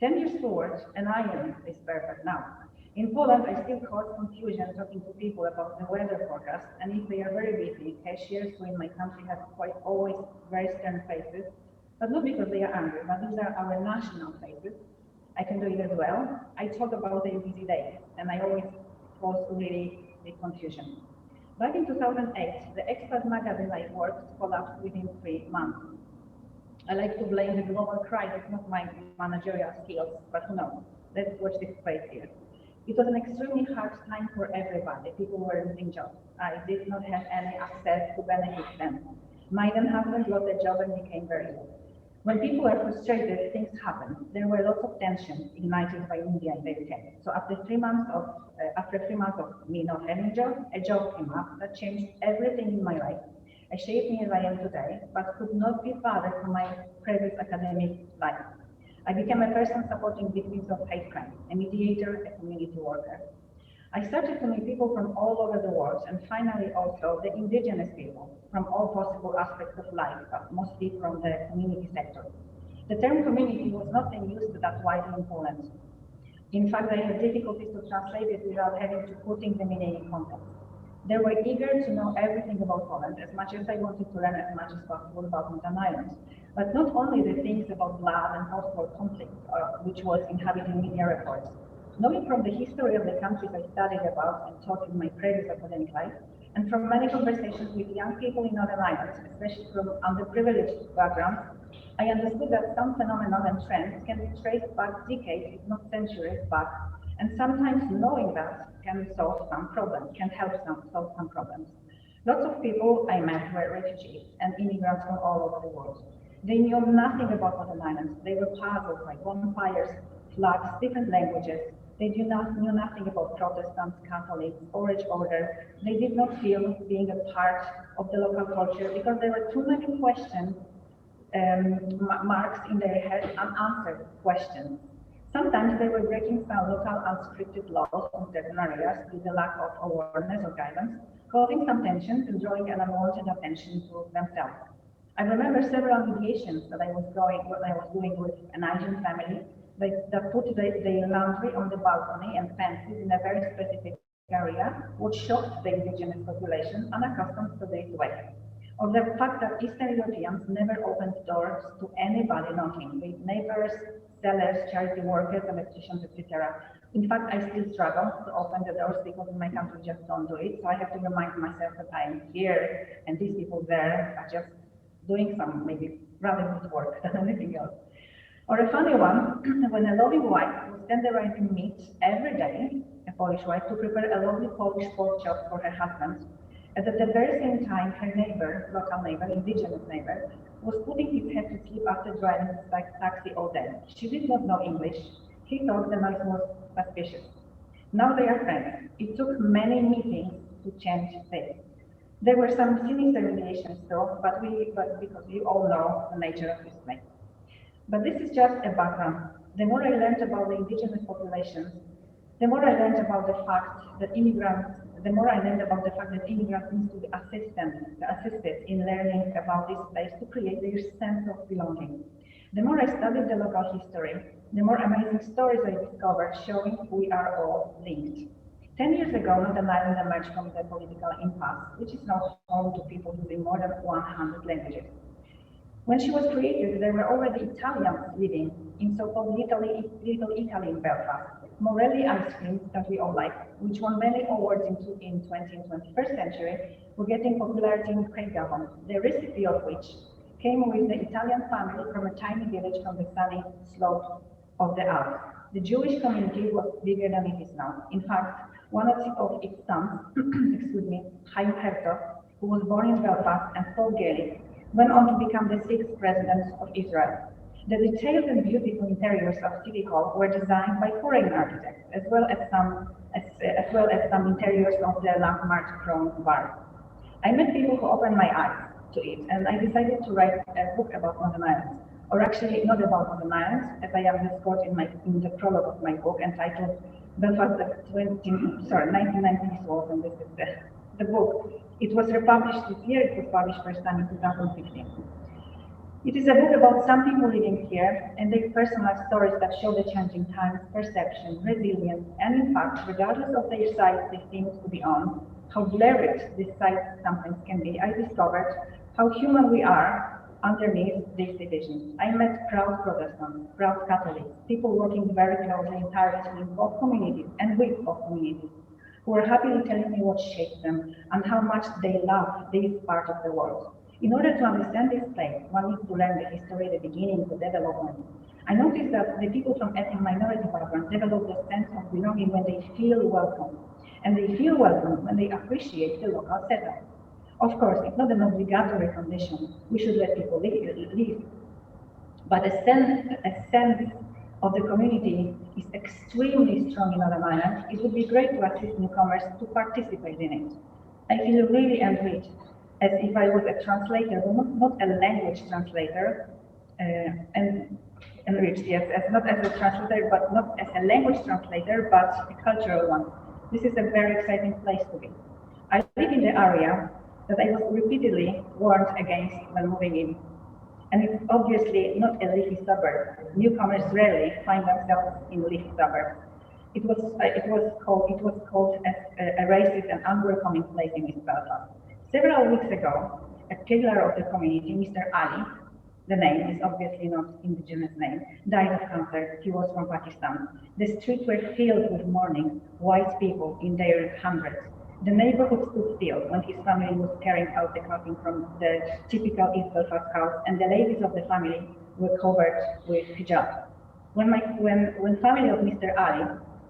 10 years forward, and I am this pervert now. In Poland, I still cause confusion talking to people about the weather forecast, and if they are very busy, cashiers who in my country have quite always very stern faces, but not because they are angry, but these are our national faces. I can do it as well. I talk about their busy days, and I always cause really big confusion. Back in 2008, the expat magazine I worked collapsed within 3 months. I like to blame the global crisis, not my managerial skills, but who knows? Let's watch this space here. It was an extremely hard time for everybody. People were losing jobs. I did not have any access to benefit them. My then husband lost a job and became very ill. When people are frustrated, things happen. There were lots of tension ignited by India in the UK. So after 3 months of me not having a job came up that changed everything in my life. I shaped me as I am today, but could not be farther from my previous academic life. I became a person supporting victims of hate crime, a mediator, a community worker. I started to meet people from all over the world, and finally also the indigenous people from all possible aspects of life, but mostly from the community sector. The term community was not then used that widely in Poland. In fact, I had difficulties to translate it without having to putting the meaning in context. They were eager to know everything about Poland, as much as I wanted to learn as much as possible about Northern Ireland. But not only the things about blood and post-war conflict, which was inhabiting media reports. Knowing from the history of the countries I studied about and taught in my previous academic life, and from many conversations with young people in Northern Ireland, especially from underprivileged backgrounds, I understood that some phenomena and trends can be traced back decades, if not centuries back, and sometimes knowing that can solve some problems, can help solve some problems. Lots of people I met were refugees and immigrants from all over the world. They knew nothing about Northern Ireland. They were puzzled by bonfires, flags, different languages. They knew nothing about Protestants, Catholics, Orange Order. They did not feel being a part of the local culture because there were too many questions, marks in their head, unanswered questions. Sometimes they were breaking some local unscripted laws in certain areas with the lack of awareness or guidance, causing some tensions and drawing an unwanted attention to themselves. I remember several mediations that I was doing with an Asian family that put their laundry on the balcony and fences in a very specific area, which shocked the indigenous population unaccustomed to this way. Or the fact that Eastern Europeans never opened doors to anybody knocking, with neighbors, sellers, charity workers, electricians, etc. In fact, I still struggle to open the doors because in my country just don't do it. So I have to remind myself that I'm here and these people there are just doing some maybe rather good work than anything else. Or a funny one, when a loving wife was tenderizing meat every day, a Polish wife, to prepare a lovely Polish pork chop for her husband, and at the very same time, her neighbor, local neighbor, indigenous neighbor, was putting his head to sleep after driving his taxi all day. She did not know English. He thought the noise was suspicious. Now they are friends. It took many meetings to change this. There were some sinister mediations though, but because you all know the nature of this place. But this is just a background. The more I learned about the indigenous populations, the more I learned about the fact that immigrants need to be assisted in learning about this place to create their sense of belonging. The more I studied the local history, the more amazing stories I discovered showing we are all linked. 10 years ago, Northern Ireland emerged from the political impasse, which is now home to people using more than 100 languages. When she was created, there were already Italians living in so-called Little Italy in Belfast. Morelli ice cream that we all like, which won many awards in 20th and 21st century, were getting popularity in Craigavon, the recipe of which came with the Italian family from a tiny village from the sunny slope of the Alps. The Jewish community was bigger than it is now. In fact, one of its sons, Chaim Herzog, who was born in Belfast and spoke Gaelic, went on to become the 6th president of Israel. The detailed and beautiful interiors of City Hall were designed by foreign architects, as well as some interiors of the landmark Crown Bar. I met people who opened my eyes to it, and I decided to write a book about Northern Ireland. or actually not about Northern Ireland, as I underscored in the prologue of my book entitled Belfast 1990s, and this is the book. It was republished this year, it was published first time in 2015. It is a book about some people living here and their personal stories that show the changing times, perception, resilience, and in fact, regardless of their sides they seem to be on, how blurred these sides sometimes can be, I discovered how human we are underneath these divisions. I met proud Protestants, proud Catholics, people working very closely and tirelessly in both communities and with both communities, who are happily telling me what shaped them and how much they love this part of the world. In order to understand this place, one needs to learn the history, the beginning, the development. I noticed that the people from ethnic minority backgrounds develop the sense of belonging when they feel welcome. And they feel welcome when they appreciate the local setup. Of course, it's not an obligatory condition. We should let people live. But a sense of the community is extremely strong in Northern Ireland. It would be great to assist newcomers to participate in it. I feel really enriched, as if I was a translator, not a language translator, and enriched, yes, not as a translator, but not as a language translator, but a cultural one. This is a very exciting place to be. I live in the area that I was repeatedly warned against when moving in. And it's obviously not a leafy suburb. Newcomers rarely find themselves in leafy suburbs. It was called as a racist and unwelcoming place in East Belfast. Several weeks ago, a pillar of the community, Mr. Ali, the name is obviously not indigenous name, died of cancer. He was from Pakistan. The streets were filled with mourning, white people in their hundreds. The neighborhood stood still when his family was carrying out the coffin from the typical East Belfast house, and the ladies of the family were covered with hijab. When family of Mr. Ali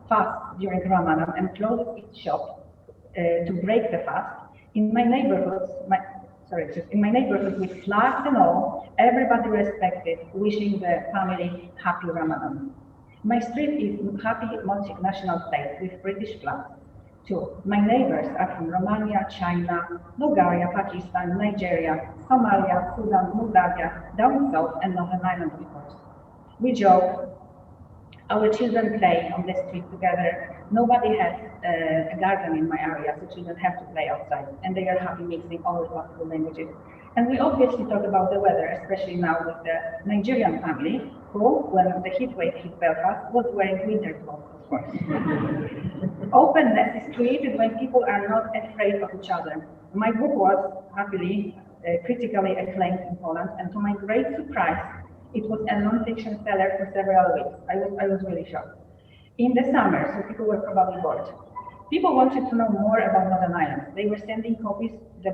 fasted during Ramadan and closed its shop to break the fast, in my neighborhood with flags and all, everybody respected, wishing the family happy Ramadan. My street is a happy multinational place with British flags. Too. My neighbors are from Romania, China, Bulgaria, Pakistan, Nigeria, Somalia, Sudan, Moldavia, down south, and Northern Ireland, of course. We joke. Our children play on the street together. Nobody has a garden in my area, so children have to play outside, and they are happy mixing all possible languages. And we obviously talk about the weather, especially now with the Nigerian family, who, when the heat wave hit Belfast, was wearing winter clothes, of course. Openness is created when people are not afraid of each other. My book was, happily, critically acclaimed in Poland, and to my great surprise, it was a non-fiction seller for several weeks. I was really shocked. In the summer, so people were probably bored. People wanted to know more about Northern Ireland. They were sending copies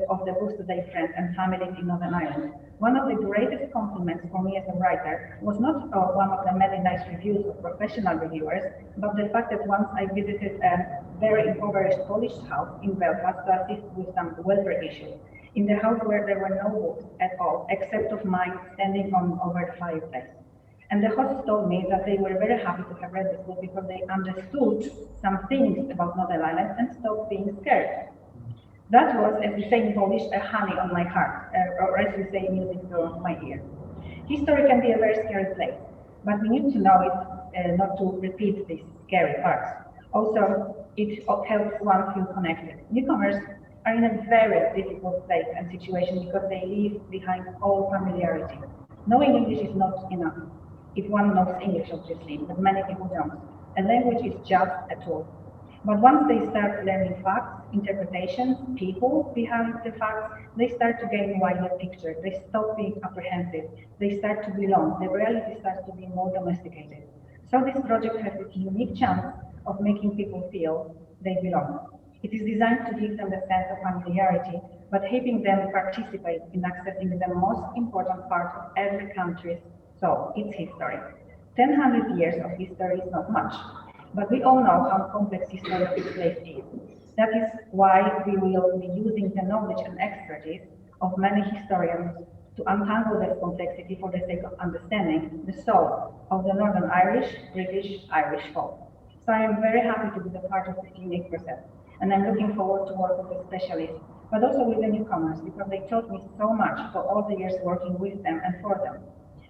of the books to their friends and families in Northern Ireland. One of the greatest compliments for me as a writer was not one of the many nice reviews of professional reviewers, but the fact that once I visited a very impoverished Polish house in Belfast to assist with some welfare issues. In the house where there were no books at all, except of mine standing over the fireplace. And the hosts told me that they were very happy to have read this book because they understood some things about Northern Ireland and stopped being scared. That was, as we say in Polish, a honey on my heart, or as we say, music to my ear. History can be a very scary place, but we need to know it not to repeat these scary parts. Also, it helps one feel connected. Newcomers are in a very difficult place and situation because they leave behind all familiarity. Knowing English is not enough. If one knows English, obviously, but many people don't. A language is just a tool. But once they start learning facts, interpretations, people behind the facts, they start to gain a wider picture. They stop being apprehensive. They start to belong. The reality starts to be more domesticated. So this project has this unique chance of making people feel they belong. It is designed to give them the sense of familiarity, but helping them participate in accepting the most important part of every country's soul, its history. 100 years of history is not much, but we all know how complex history of this place is. That is why we will be using the knowledge and expertise of many historians to untangle this complexity for the sake of understanding the soul of the Northern Irish, British, Irish folk. So I am very happy to be the part of this unique process, and I'm looking forward to work with the specialists, but also with the newcomers, because they taught me so much for all the years working with them and for them.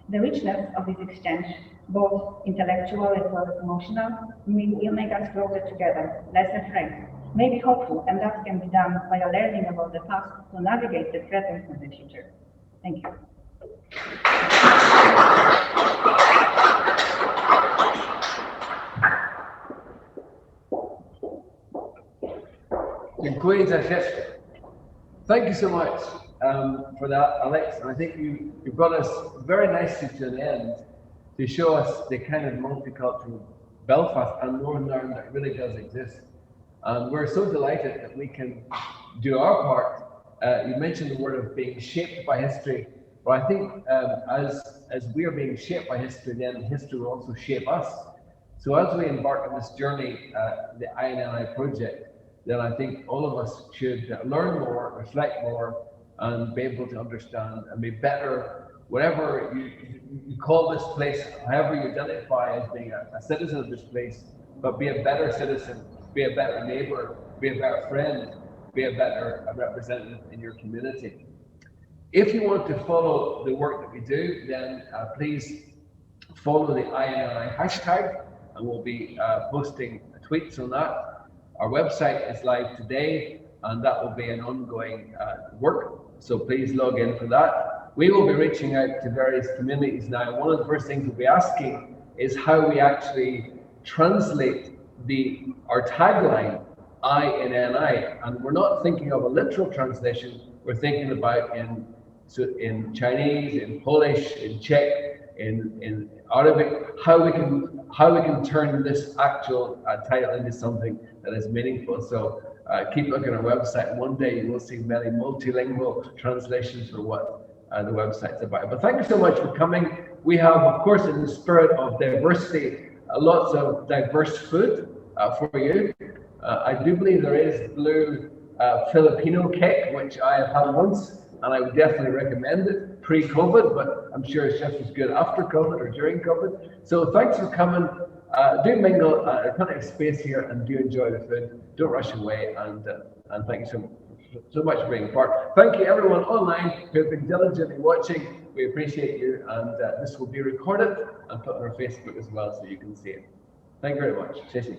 The richness of this exchange, both intellectual as well as emotional, will make us closer together, less afraid, maybe hopeful, and that can be done by learning about the past to navigate the present and the future. Thank you. Dziękuję za history. Thank you so much for that, Alex. And I think you brought us very nicely to an end to show us the kind of multicultural Belfast and Northern Ireland that really does exist. And we're so delighted that we can do our part. You mentioned the word of being shaped by history. Well, I think as we are being shaped by history, then history will also shape us. So as we embark on this journey, the I project, then I think all of us should learn more, reflect more, and be able to understand and be better, whatever you call this place, however you identify as being a citizen of this place, but be a better citizen, be a better neighbor, be a better friend, be a better representative in your community. If you want to follow the work that we do, then please follow the I hashtag, and we'll be posting tweets on that. Our website is live today, and that will be an ongoing work, so please log in for that. We will be reaching out to various communities now. One of the first things we'll be asking is how we actually translate our tagline, I in NI, and we're not thinking of a literal translation, we're thinking about in Chinese, in Polish, in Czech, in Arabic, how we can turn this actual title into something that is meaningful. So keep looking at our website, and one day you will see many multilingual translations for what the website's about. But thank you so much for coming. We have, of course, in the spirit of diversity, lots of diverse food for you. I do believe there is blue Filipino cake, which I have had once, and I would definitely recommend it pre-COVID, but I'm sure it's just as good after COVID or during COVID. So thanks for coming. Do mingle, plenty of space here, and do enjoy the food. Don't rush away, and thank you so much for being part. Thank you everyone online who have been diligently watching. We appreciate you, and this will be recorded and put on our Facebook as well, so you can see it. Thank you very much. Thank you.